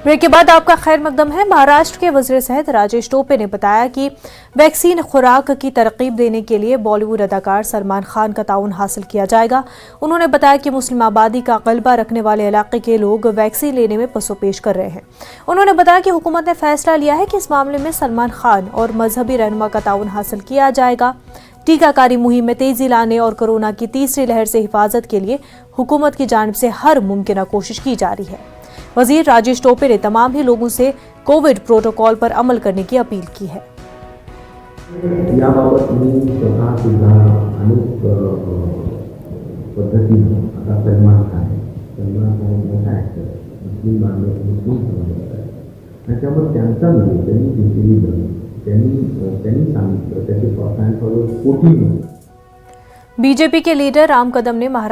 Break के बाद आपका खैर मकदम है। महाराष्ट्र के वजीर सेहत राजेश टोपे ने बताया कि वैक्सीन खुराक की तरकीब देने के लिए बॉलीवुड अदाकार सलमान खान का ताउन हासिल किया जाएगा। उन्होंने बताया कि मुस्लिम आबादी का गलबा रखने वाले इलाके के लोग वैक्सीन लेने में पसोपेश कर रहे हैं। उन्होंने बताया कि हुकूमत ने फैसला लिया है कि इस मामले में सलमान खान और मजहबी रहनुमा का ताउन हासिल किया जाएगा। टीकाकारी मुहिम में तेजी लाने और कोरोना की तीसरी लहर से हिफाजत के लिए हुकूमत की जानिब से हर मुमकिन कोशिश की जा रही है। वजीर राजेश टोपे ने तमाम ही लोगों से कोविड प्रोटोकॉल पर अमल करने की अपील की है। याबाबत मी स्वतः सुद्धा अनेक पद्धतीने आता सलमान खान मोठा ॲक्टर मुस्लिम समाजात आहे त्याच्यामुळे त्यांचा व्हिडिओ त्यांनी केलेली त्यांनी सांगितलं त्याचे फॉलोअर्स कोटी बीजेपी के लीडर राम कदम ने महाराष्ट्र